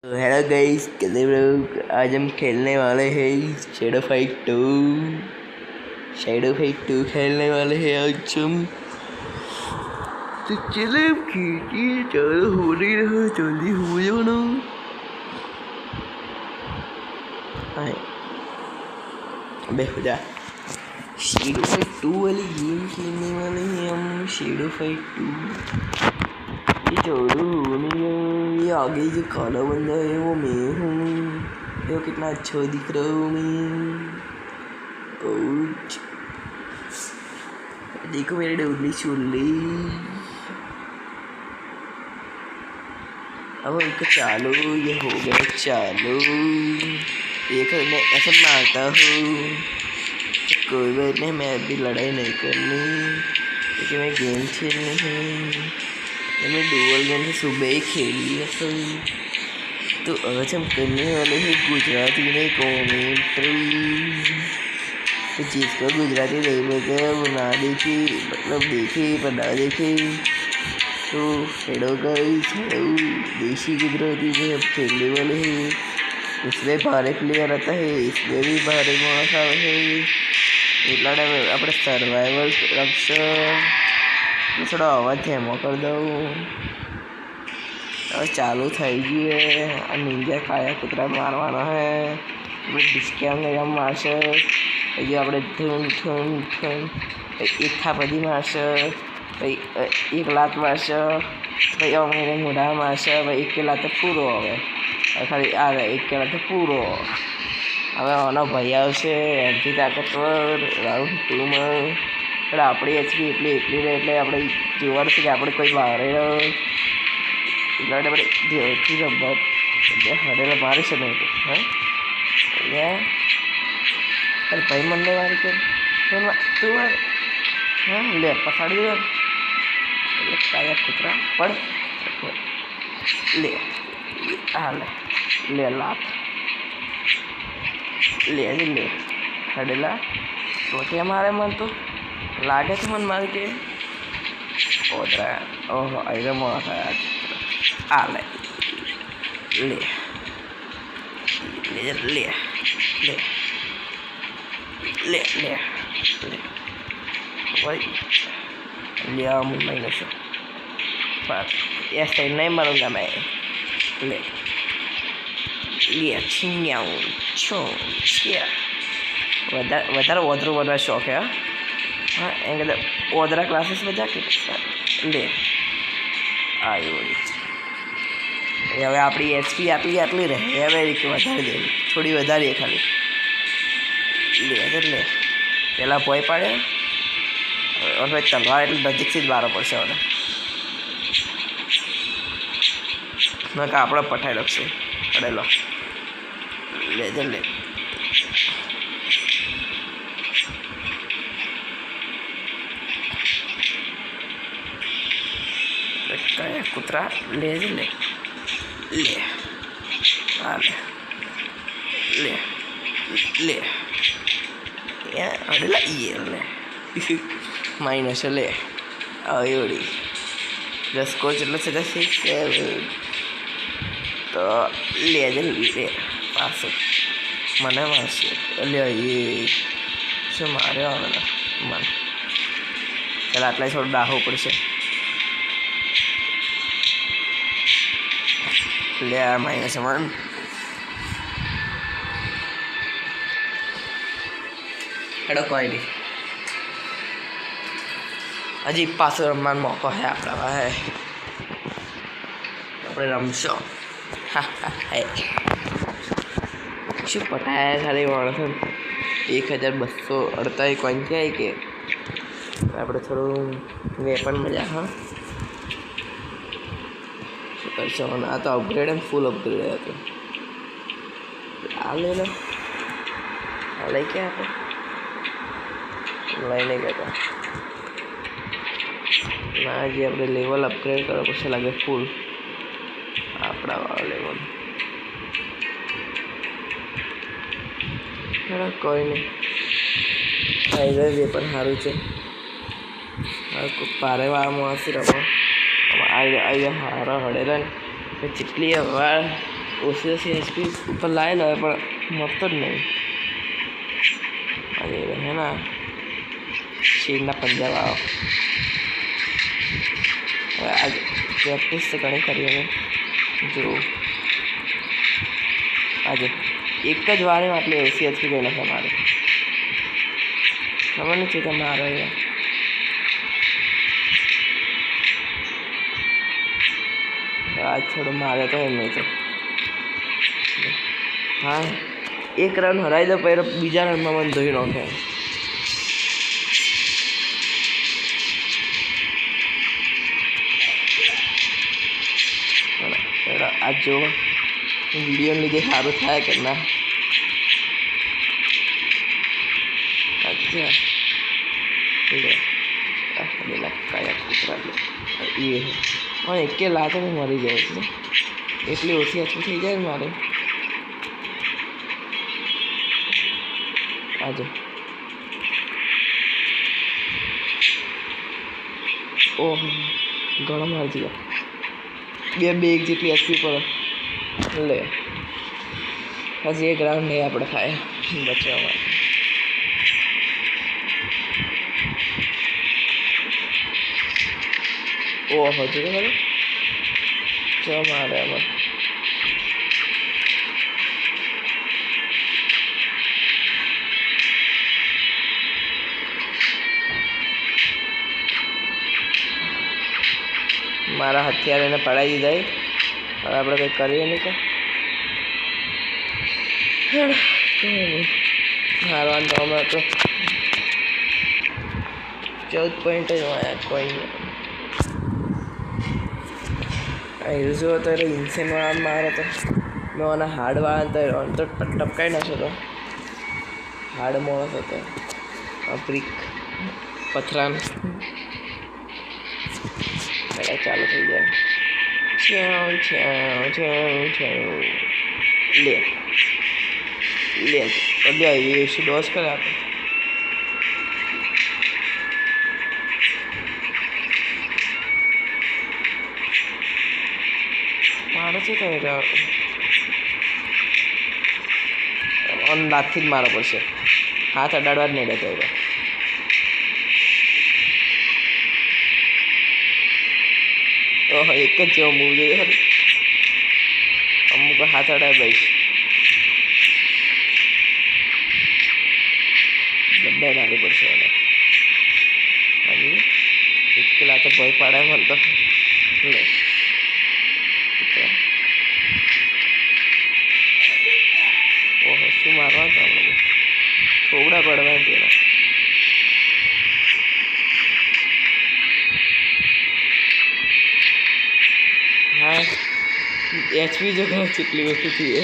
Hello guys, कैसे लोग। आज हम खेलने वाले हैं शैडो फाइट 2 खेलने वाले हैं आज हम। तो चलो खींचिए, चलो हो नहीं रहा, जल्दी हो जाओ ना। अबे हो जा। शैडो फाइट 2 वाली गेम खेलने वाले हैं हम। शैडो फाइट 2 ये चलो हो नहीं रहा। ये आगे जो काला बंदा है वो मैं हूँ। देखो कितना अच्छा दिख रहा हूँ मैं। बहुत देखो मेरे डोली चोली। अब इनको चालो, ये हो गया चालो। एक मैं ऐसे मारता हूँ, कोई बात नहीं, मैं अभी लड़ाई नहीं करनी क्योंकि मैं गेम खेलनी है। मैं डुअल गेम से सुबह ही खेल लिया था। तो आज हम करने वाले हैं गुजराती में कॉमेंट्री। तो जिसको गुजराती नहीं पता वो ना देखे, मतलब देखे पर ना देखे। तो हेलो गाइस, हेलो। देसी गुजराती में हम खेलने वाले हैं। इसमें 12 प्लेयर आता है, इसमें भी 12 माणस આવે છે। એટલા ટાઈમે આપણે સર્વાઈવલ રમશે। થોડો અવાજ ધીમો કરી દઉં। હવે ચાલુ થઈ ગયું है। આ નિંજા કાયા કૂતરા મારવાનો है। આપણે ડિસ્કેમ એમ મારશે, પછી આપણે ધૂમ ધૂમ ધૂમ એક થાપડી મારશે, પછી એક લાત મારશે, પછી અમે મોઢા મારશે, પછી એક લાતે પૂરો। હવે ખાલી આ એક લાતે પૂરો। હવે આનો ભાઈ આવશે એમથી તાકાતવર રાઉન્ડ 2માં। એટલે આપણી એચપી એટલી રહે એટલે આપણે જોવાનું છે કે આપણે કોઈ મારે એટલે આપણે ધ્યાનથી રમવા હરેલા મારી છે નહીં। હા એટલે અરે ભાઈ મને મારી કે તું માર। હા લે પછાડી દે એટલે કાયા કૂતરા પડ લે। હા લે લાત લે લે હડેલા ટોટિયા મારે મન તો લાગે છે મને મારે કે ઓદરા। ઓહો આઈ મોટા આ લે લે લે લે લે લે લે લે ભાई ले मैं नशो पर ऐसे नहीं मरूंगा मैं। ले ले छिंगाऊं छो छिया વધારે ઓદરું બનવા શોખ હે। હા એમ કહેતા ઓદરા ક્લાસીસ બધા કે લે આવ્યો। હવે આપણી એચપી આટલી રહે, હવે વધારે દે, થોડી વધારીએ ખાલી। લે એટલે પહેલાં ભોય પાડે, હવે તલવાર એટલે નજીકથી જ મારવો પડશે। હવે ના કે આપણે પઠાઈ લખશે પડેલો લે લે કાયા કૂતરા લે લે લે હા લે લે અડેલા એ લે માઇનસ લે આવડી 10 કોચ એટલે છે 7 તો લે લે પાછું મને મારશે એટલે એ શું માર્યો આવે ને મને એટલે આટલા થોડું ડાહવું પડશે। લે આ માઇનસ મન હેડો કોઈ નહીં, હજી પાછો રમવાનો મોકો છે આપણા પાસે, આપણે રમશો। હા હા હે શું પટાયા ખાલી માણસો 1248 કોઈન થાય કે આપણે થોડું વેપન મજા। હા શું કરશો? આ તો અપગ્રેડ એમ ફૂલ અપગ્રેડ હતું। આ લઈ લો, આ લઈ કે આપણે લઈ નહીં કહેતા ના, હજી આપણે લેવલ અપગ્રેડ કરો પછી લાગે ફૂલ આપણા લેવલ। કોઈ નહીં, હાઈવે વેપન સારું છે। પારેવાળામાં હશે રમો આવી હારા હળેલા ને જેટલી વાર ઓછી એચપી ઉપર લાવે ને પણ મળતો જ નહીં. અરે હે ના શેરના પંજાબ આવો. હવે આજે પ્રેક્ટિસ તો ઘણી કરી અમે જો આજે એક જ વારે આટલી ઓછી એચપી ગઈ નથી મારે. ખબર નથી કે મારે આજ થોડું મારે તો એમ નહીં તો હા એક રન હરાવી દો પછી બીજા રનમાં મને ધોઈ નાખે. આજ જો વિડીયો લીધે સારું થાય કે ના. અચ્છા પેલા કયા કૂતરા એ પણ એકે લાતે મરી જાય એટલે એટલી ઓછી એચપી થઈ જાય ને મારે. આજે ઓહો ઘણો મારી ગયા બે એક જેટલી એચપી પર લે. હજી એક રાઉન્ડ નહીં આપણે ખાય બચવા માટે. ઓહો જો ખબર ચો મારે આમાં મારા હથિયાર એને પડાવી દીધા. હવે આપણે કંઈ કરીએ નહીં તો હારવાનું તો હમણાં તો 14 પોઈન્ટ જ મળ્યા. કોઈ નહીં હિરજો હતો એટલે ઇન્સેનવાળા મારો તો મેં મને હાર્ડવાળા તો ટપકાઈ નાખ્યો હતો. હાર્ડ માણસ હતો બ્રિક પથરાન ચાલુ થઈ જાય. લે લે અડ્યા ડોઝ કરે આપે. મારે શું થાય અંદાજથી જ મારો પડશે. હાથ અડાડવા જ નહીં રહેતો. ઓહો એક જ જેવો મૂવ જોઈએ ખરી. અમુક હાથ અડાય ભાઈ ડબ્બાઈ નાખવી પડશે એને. હાજી એક પેલા તો ભય પાડે મને તો લે ઓહો શું મારવા તો આપણે થોડા પડવા તેના. હા એચપી જો ઘણું કેટલી વસ્તુ થઈ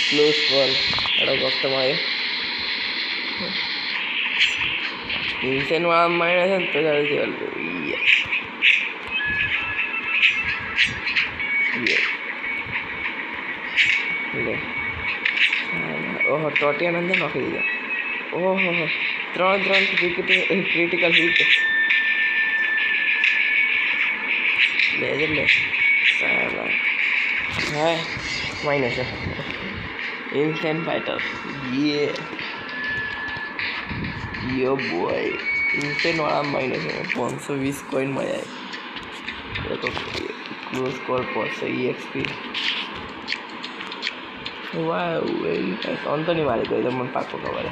ક્લોઝ કોલ એનો વખત મળે ઇન્સેનવાળા માણ્યા છે ને તો જલ્દી લે. ઓહો ટોટિયા અંદર નાખી દીધા. ઓહો 3 ક્રિટિકલ હિટ લે સારા. હા માઇનસ છે ઇન્સેન ફાઇટર યો બોય. ઇન્સેનવાળા માઇનસ 520 કોઈન મળ્યા. તો ક્લોઝ કોલ પહોંચશે EXP. વાહ ઓન તો નહીં મારી ગઈ તો મને પાકો ખબર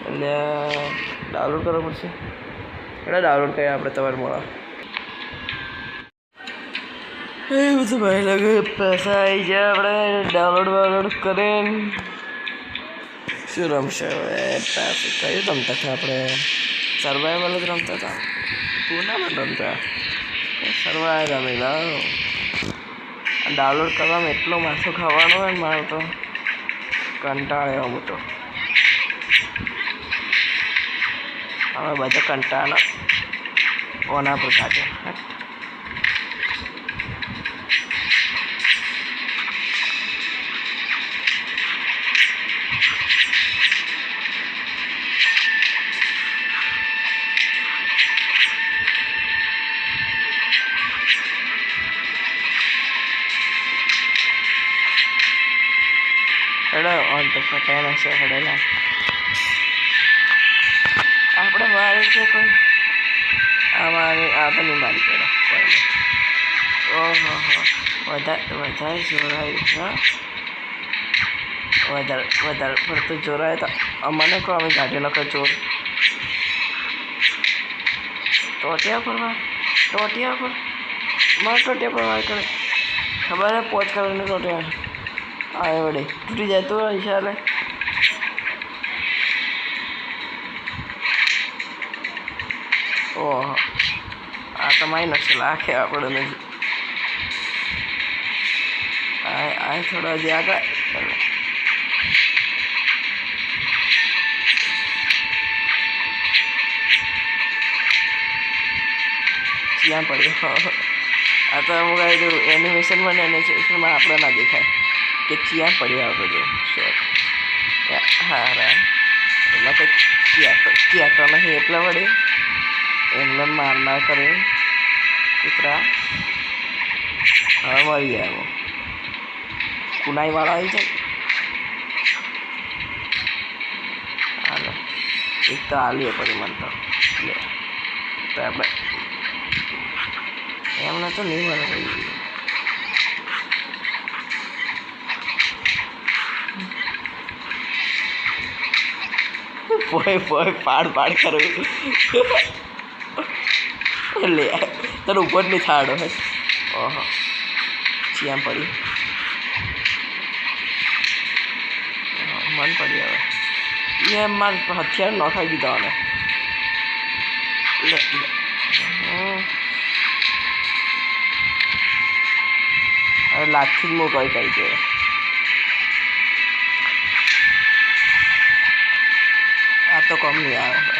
એટલે ડાઉનલોડ કરવો પડશે. એટલે ડાઉનલોડ કરીએ આપણે તમારે મળે એ બધું ભાઈ લાગે પૈસા આવી જાય આપણે ડાઉનલોડ કરીને શું રમશે હવે. ટ્રાફિક કયું રમતા હતા આપણે સર્વાઈવલ જ રમતા હતા. ટુર્નામેન્ટ રમતા સર્વાઈવલ રમેલા. ડાઉનલોડ કરવામાં એટલો માથો ખાવાનો હોય ને મારો તો કંટાળે એવો મોટો. હવે બધા કંટાળો ઓના પર કાઢે. હેડો ઓન તો પટાઈને છે હેડેલા આપણે મારે છે કોઈ અમારે આ તો નહીં મારી પડે કોઈ નહીં ઓહો વધારે જોરાયું હા વધારે પડતું જોરાય તો અમને કહો અમે કાઢી નાખો ચોર ટોટિયા પર મારે ટોટિયા પર મારે કરે ખબર હે પોચ કરીને ટોટિયા આવે વડે તૂટી જાય તો હિસાબે ઓહો આ તો મારી નકશો લાખે આપણે નથી આ થોડા હજી આગળ ક્યાં પડ્યો આ તો અમુક એનિમેશનમાં ને એનિમેશનમાં આપણે ના દેખાય કે ક્યાં પડ્યો આ બધું શોટ હા એટલે કે ક્યાં તો નહીં એટલા વડે એમને માર કરે કૂતરા હવે મરી જાય કુનાઈવાળા આવી જાય હાલો એક તો આલીએ પડી મને તો લે તો આપણે એમને તો નહીં મળે પોય પાડ કરું લે તને ઉપર નહીં થાડો હે ઓહો ચિયામ પડી મન પડી હવે એ માર હથિયાર નખાઈ દીધા અને હવે લાગથી જ મોકલ કરી દે આ તો કમ નહીં આવે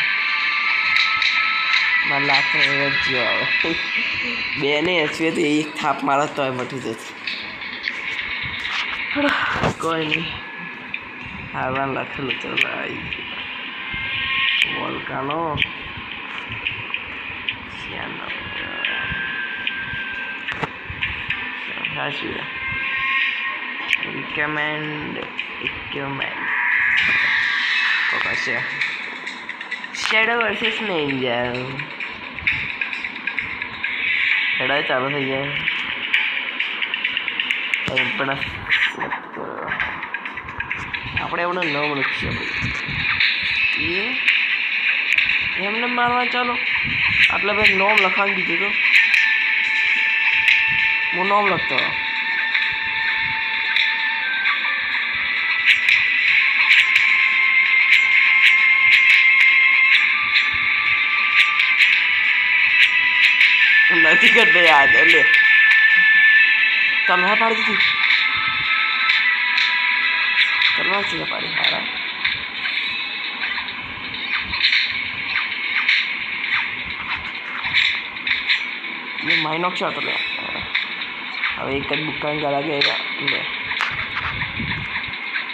મારે લાખ જીવ આવે બે ને એચવી તો એક થાપ મારે તો મટી જશે કોઈ નહીં હારવાનું લખેલું તો વોલ્કાનો સાચું ઇક્વિપમેન્ટ તો પછી શેડો વર્સિસ નિંજા હેડા ચાલુ થઈ જાય પણ આપણે એમને ન મળશે એમને મારવા ચાલો આટલે ભાઈ નોમ લખાવી દીધું તો હું નોમ લખતો નથી કરતો યાદ લે તલવાર પાડી દીધી તલવાર છે પાડી હારા એ માઇનોક શોટ લે હવે એક જ બુક્કા ગળા ગયા લે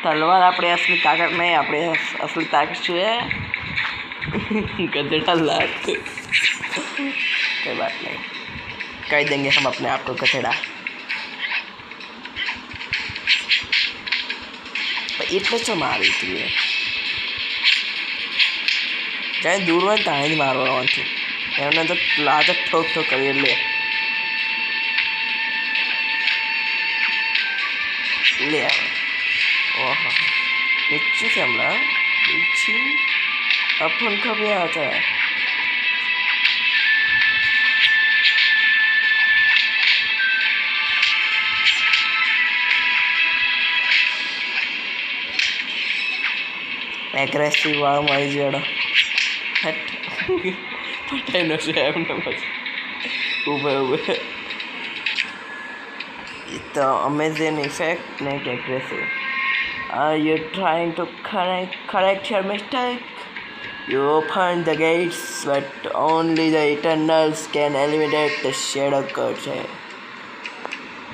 તલવાર આપણે असली ताकत नहीं આપણે असली ताकत શું है गधेड़ा लात कोई बात नहीं कह देंगे हम अपने आप को गधेड़ा એટલે જ મારી હતી જ્યાં દૂર હોય ત્યાં જ મારવાનું એમને તો લાજ ઠોક કરી લે લે ઓહો નીચું છે હમણાં નીચું अपन कभी आता है एग्रेसिव वाला मारी जोड़ा हट पता न से हमने बस ऊपर तो अमेजिंग इफेक्ट नहीं aggressive Are you trying to correct your mistake? You open the gates, but only the Eternals can eliminate the Shadow Curtain.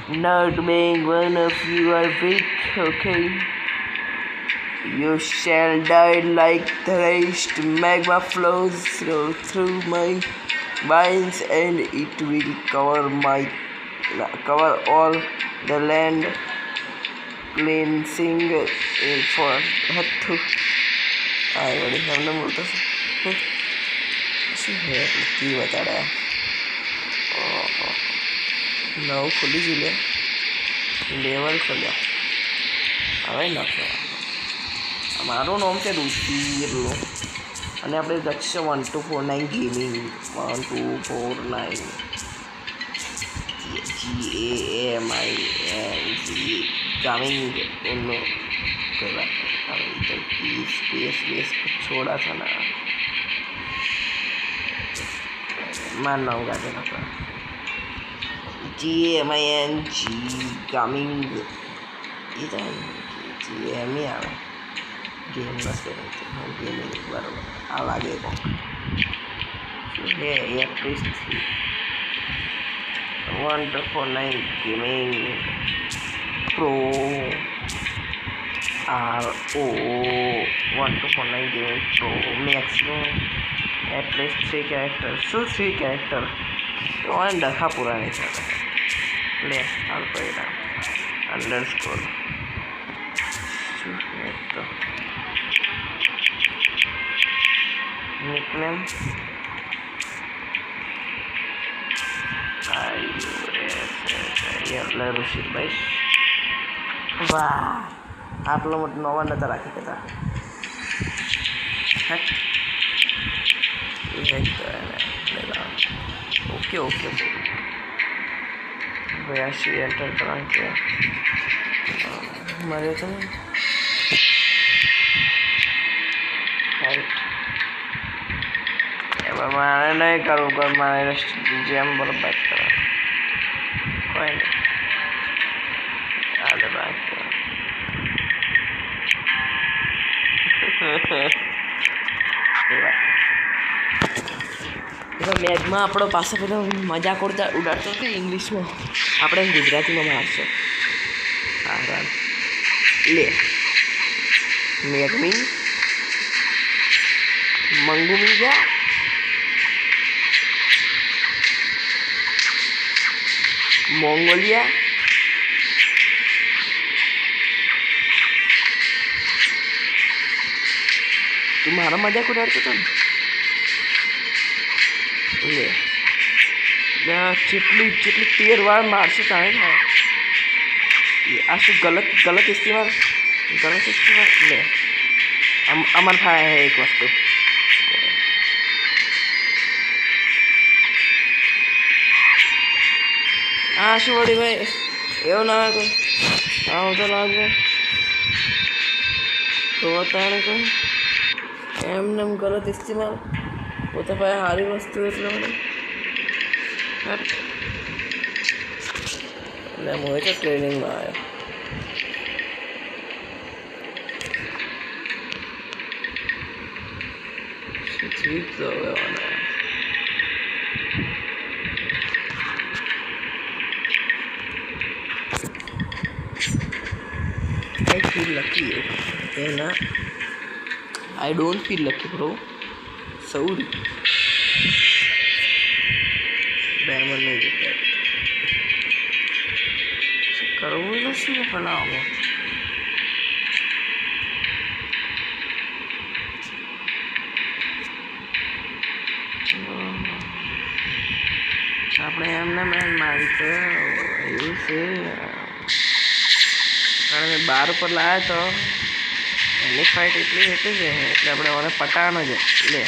Not being one of you are weak, okay? You shall die like the rest. Magma flows through my veins, and it will cover all the land. Cleansing for હતું આ વળી એમને બોલતો શું હે કી બતાડે નવ ખુલી જ લે લેવલ ખોલ્યો હવે નાખ્યો મારું નામ છે રુચિર અને આપણે લક્ષ્ય 1249 ગેમિંગ 1249 GAMING उन स्पेस छोड़ा था ना मानना होगा देना GAMING GAMING ये तो GAM ही आवे गेम बस गेमिंग बराबर अब आगे को ये at least 1249 gaming pro RO 1249 gaming pro maximum at least 3 character so 3 character तो वन डखा पूरा नहीं चलता ले अल्पा अंडरस्कोर तो निकनेम ऋषिक भाई वाह आप लोग नवा नजर आके कहता ओके ओके भैया सी एंटर करा के मरे तो मारे नहीं करूँ कर मारे जेम बर्बाद करा कोई नहीं आधे बात મેઘમાં આપણો પાછો પેલો મજાક ઉડાડતો હતો ઇંગ્લિશમાં આપણે ગુજરાતીમાં મારશો હા લે મેઘમી મંગુમી ગયા મોંગોલિયા તું મારો મજાક ઉડાડતો હતો ને લે જેટલી 13 વાર મારશે તારે થાય આ શું ગલત ઇસ્तेमाल લે અમાર થાય હે એક વસ્તુ આ શું વળી ભાઈ એવું ના કોઈ આવું તો લાગે તો તારે કોઈ એમને એમ ગલત ઇસ્तेमाल પોતે ભાઈ સારી વસ્તુ એટલે મને એટલે હું તો ટ્રેનિંગમાં આવ્યો ઠીક તો હવે I feel lucky Anna I don't feel lucky bro sorry diamond नहीं देता करो ना सी बनाओ આપણે એમને મેન મારી તો એવું છે કારણ કે 12 ઉપર લાવ્યા તો એની ફાઇટ એટલી હતી છે એટલે આપણે ઓને પટાવાનો છે લે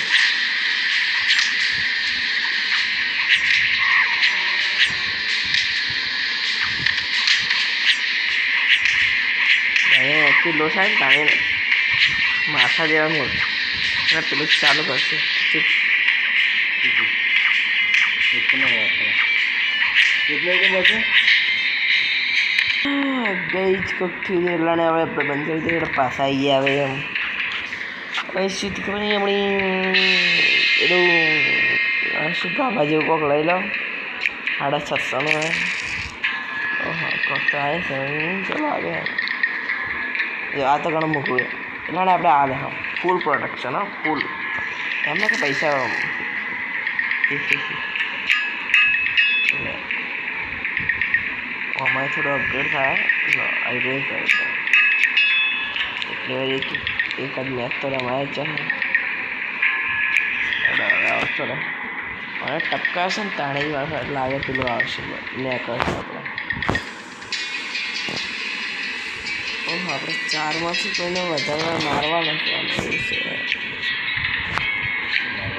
કિલો થાય ને તાણે માથા જેવા મોડ અને પેલું ચાલુ કરશે ગઈ જ કઠી એટલાને હવે બંધ કરી દઈએ એટલે પાછા આવી ગયા હવે એમ હવે શું ખબર નહીં હમણી પેલું શું બાબા જેવું કોક લઈ લો 650 હે ઓહો કોક તો આવે છે ચલો આગળ આ તો ઘણું મૂકવું એટલે આપણે આ લે હા ફૂલ પ્રોડક્શન હા ફૂલ એમને કે પૈસા અમારે થોડો અપગ્રેડ થાય આવી રહ્યો કરે એટલે એક જ મેચ તો રમાય જ આવતો રહે અને ટપકાશે ને તાણી વાર લાગે પેલું આવશે મેં કરશે આપણે 4માંથી કોઈને વધારે મારવા નથી એવું છે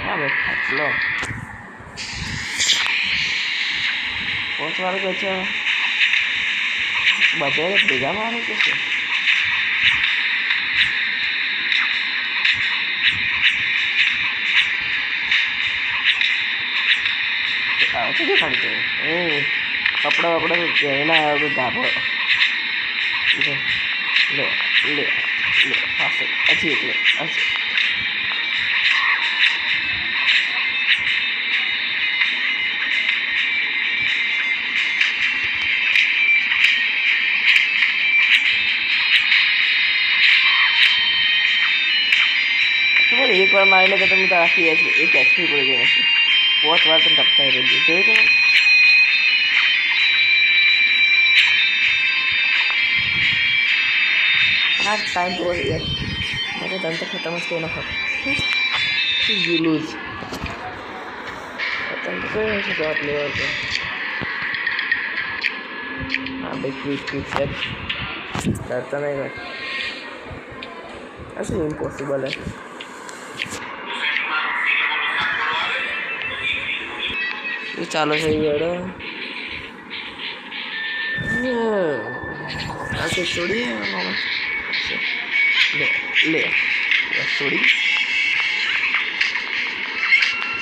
હા ભાઈ ખાટલો 5 વાર કહે છે બધે ભેગા મારે કે છે આવતો દેખાડતો એ કપડા વપડા પહેરીને આવ્યો ગાભો લે લે લે લે પાસે હજી એટલે હજી એક વાર મારી લે તો તમે આખી એક એચપી પડી ગઈ નથી 5 વાર તમે ટપકાઈ રહી જોયું તમે હા ટાઈમ તો યાર મેં તો તને તો ખતમ જ કોઈ નખો યુ લૂઝ ખતમ તો કોઈ નથી શોટ લેવા તો હા ભાઈ ક્વિક સેટ કરતા નહીં ભાઈ ऐसे इम्पॉसिबल है ये चालो सही है ऐसे छोड़िए ले ले छोड़ी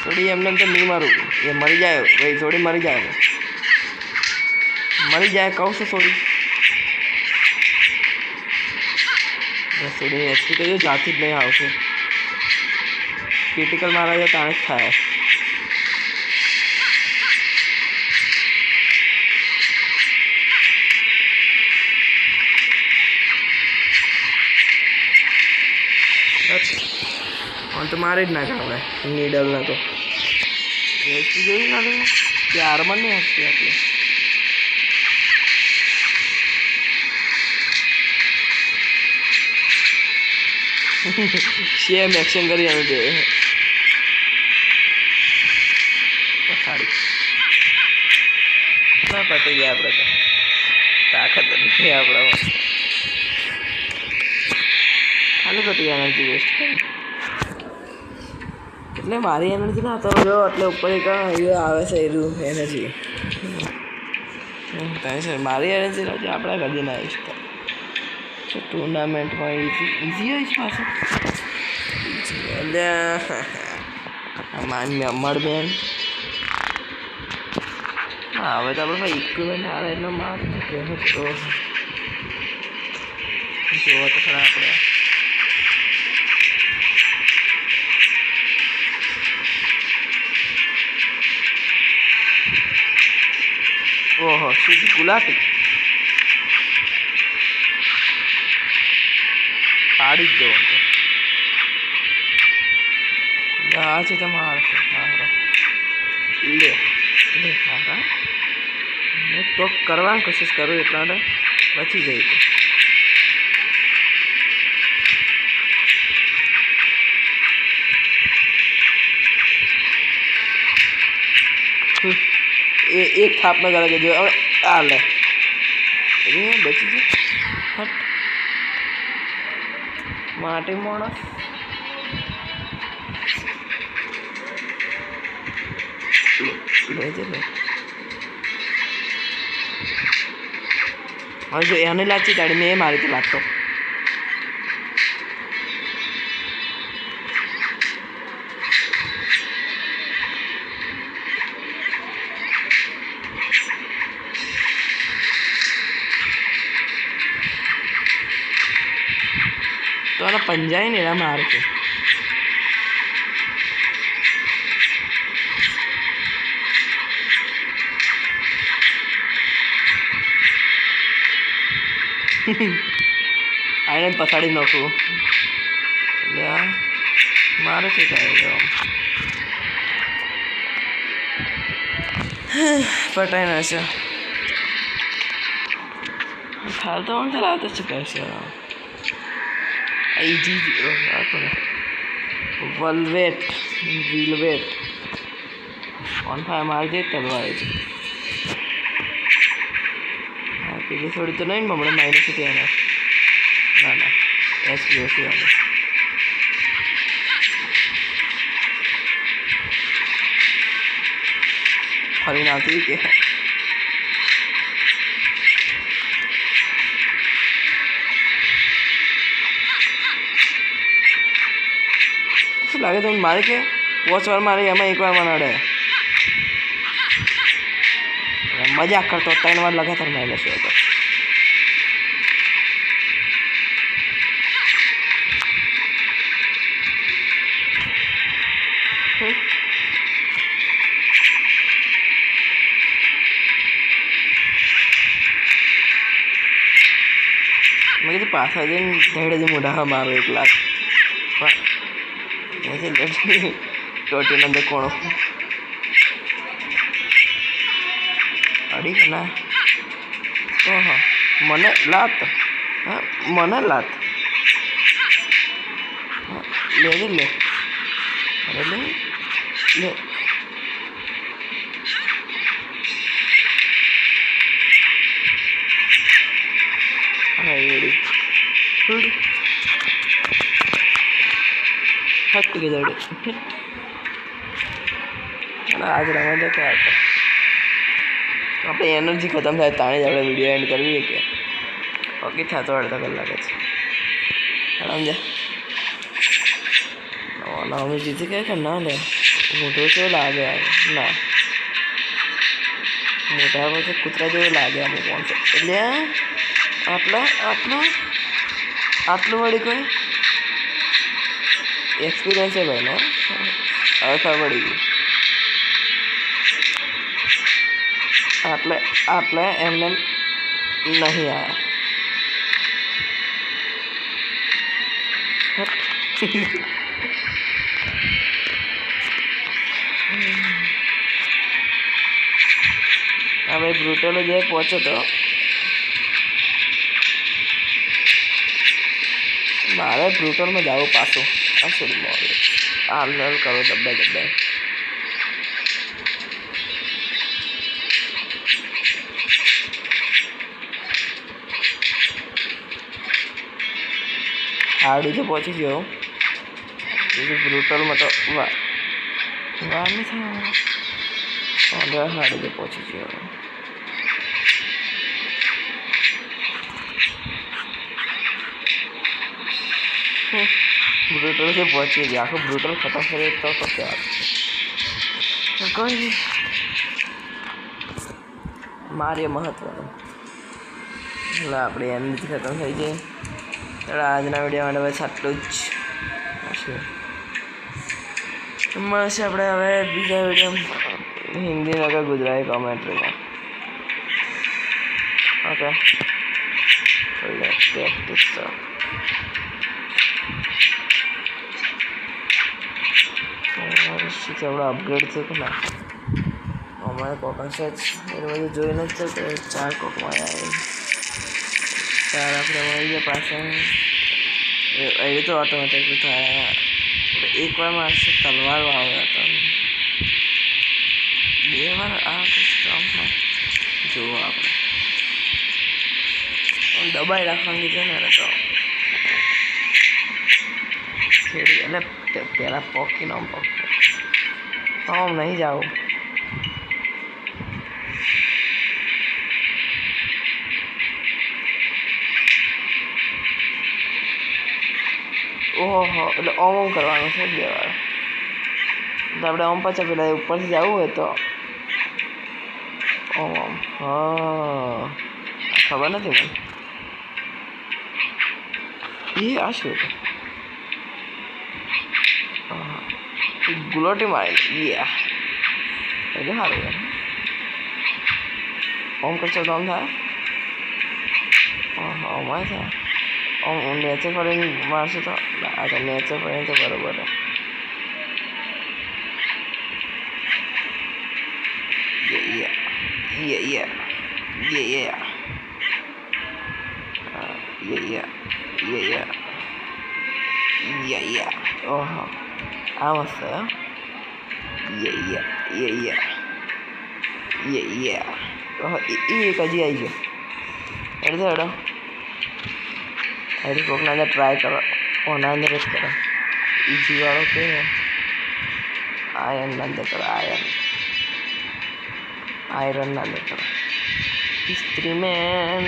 छोड़ी हमने तो नहीं मारू ये मरी जाए भाई थोड़ी मरी जाए कौन से छोड़ी થોડી એચપી તો જાતી જ નહીં આવશે ક્રિટિકલ મારા જાય તાણે જ થાય તો મારે જ નાખે આપણે નીડલને તો એચપી જોયું ના કે આર્મર નહીં હસતી આપણે સેમ એક્શન કરી આવે છે પછાડી ના પતી ગયા આપણે તો તાકાત નથી આપણામાં ખાલી ખોટી એનર્જી વેસ્ટ કરી એટલે મારી એનર્જી ના તો જો એટલે ઉપર એક આવે છે એનું એનર્જી મારી એનર્જી નથી આપણે કદી ના આવીશ ટુર્નામેન્ટમાં ઇઝી હોય છે પાછું એટલે મળ બેન હા હવે તો આપણે ભાઈ ઇક્વિપમેન્ટ આવે એટલે માર કે તો જોવા તો ખરા આપણે ઓહો સીધી ગુલાટી પાડી જ દો આ છે તમારે લે લે હા તો કરવાની કોશિશ કરું એટલા બચી ગઈ એ એક થાપ ન કરે કે જો હવે આ લે એ બચી જાય હટ માટી માણસ લેજે લે હવે જો એને લાગતી તાળી મેં એ મારી તો લાગતો તો એના પંજાય ને એના મારે છે આને પછાડી નાખું એટલે આ મારે શું થાય પટાઈ નાખશે હાલ તો મને લાવતો છે કશે ઇઝી વલ્વેટ વિલવેટ ઓન ફાયર મારી દે તલવાર છે હા પેલી થોડી તો નહીં ને હમણાં માઇનસ હતી એના ના ના એસપીઓસી વાળું ફરીને આવતી કે શું લાગે તમને મારે કે 5 વાર મારે એમાં 1 વાર મને અડે મજાક કરતો 3 વાર લગાતાર માઇનસ હતો મેં કીધું પાછા જઈને ધડે મોઢા મારો 1 લાખ પણ ટોટીનો અંદર કોણો અડી કે ના ઓહો મને લાત હા મને લાત લે લે લે અરે લે લે હટ કે દોડે આજ રમવા દે ક્યાં હતો આપણે એનર્જી ખતમ થાય તાણે જ આપણે વિડીયો એન્ડ કરવી કે ઓકે થતો અડધા કલાક જ સમજ્યા અમે જીતી ગયા કે ના લે મોટો જેવો લાગે ના મોટા પછી કૂતરા જેવો લાગે અમુક કોણ એટલે આટલું વળી કોઈ એક્સપિરિયન્સ છે ભાઈ ને હવે ખબર પડી ગઈ આટલે એમને નહીં આવ્યા હવે બ્રુટલો જે પહોંચ્યો તો મારે બ્રુટલમાં જવું પાછું આ શું હાલ કરો દબાઈ હાડી તો પહોંચી ગયો બ્રુટલમાં તો વાર નહીં થાય હાડી તો પહોંચી ગયો બ્રુટલ से पहुंची गया आखो ब्रूटल खत्म करे तो क्या કોઈ મારે મહત્વનું એટલે આપણે એનર્જી ખતમ થઈ જાય એટલે આજના વિડીયો માટે બસ આટલું જ મળશે આપણે હવે બીજા વિડીયો હિન્દી નગર ગુજરાતી કોમેન્ટ્રીમાં ઓકે પ્રેક્ટિસ તો કેવડા અપગ્રેડ છે કે ના અમારે કોક હશે જ એ બધું જોઈને જ છે કે 4 કોકમાં આવે 4 આપણે મળી ગયા પાછા એ તો ઓટોમેટિકલી થાય એકવાર મારશે તલવાર આવે હતો 2 વાર આ કામ થાય જુઓ આપણે દબાઈ રાખવાની છે ને તો એટલે પહેલાં પોકીને આમ આમ નહીં જાઉં ઓહો એટલે ઓમ કરવાનું છે 2 વાર એટલે આપણે ઓમ પાછા પેલા ઉપરથી જવું હોય તો ઓમ હા ખબર નથી મને એ આ શું ગુલોટી મારી એટલે સારું ઓમ કરશો તો આમ થાય અમારે થાય ઓમ નેચર ફરીને મારશું તો અચ્છા નેચર ફરીને તો બરાબર yeah યા યા યા યા ઓહો આ મસ્ત યા ઓહો એ એક હજી આવી ગયો હેડો હેડી કોકના અંદર ટ્રાય કરો ઓના અંદર જ કરો ઇઝી વાળો કે આયર્નના અંદર કરો આયરનના અંદર કરો ઇસ્ત્રી મેન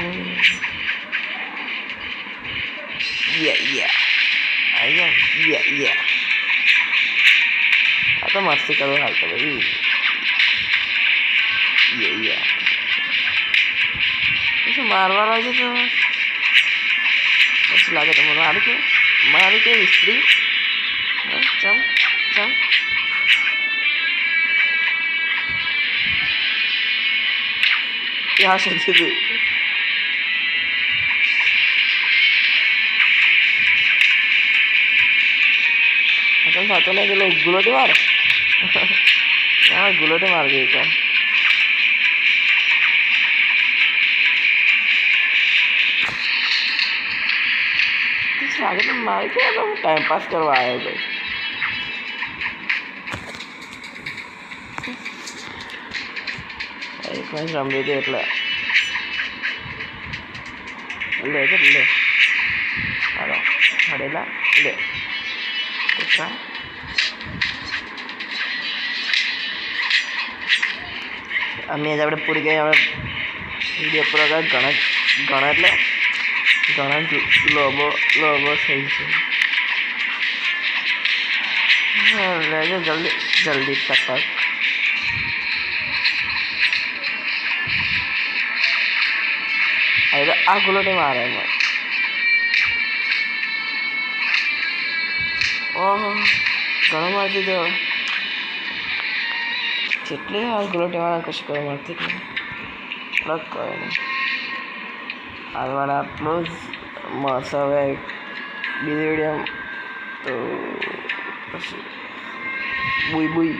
આ તો મસ્તી કરો હાલ તો ભાઈ શું મારવાનો છે તો પછી લાગે તો મારું કે ઇસ્ત્રી ચમ यहाँ से दे अपन सातों ने लोग गुलोटे मार यहाँ गुलोटे मार गए क्या आगे तो मार के टाइम पास करवाया है भाई ફ્રેન્ડ રમી દે એટલે લે હાલો હડેલા લે અમે જ આપણે પૂરી ગઈ આપણે વિડીયો પૂરો ઘણા એટલે ઘણા લોબો થઈ છે લેજો જલ્દી ટપક આ ગુલોટે મારે એમાં ઓહો ઘણો મારતી દીધો જેટલી આ ગુલોટે મારા કશું કરવા મારતી જ નહીં પ્લગ કરે નહીં હાલવાના આટલું જ મસ્ત હવે બીજી વિડીયો તો પછી બુઈ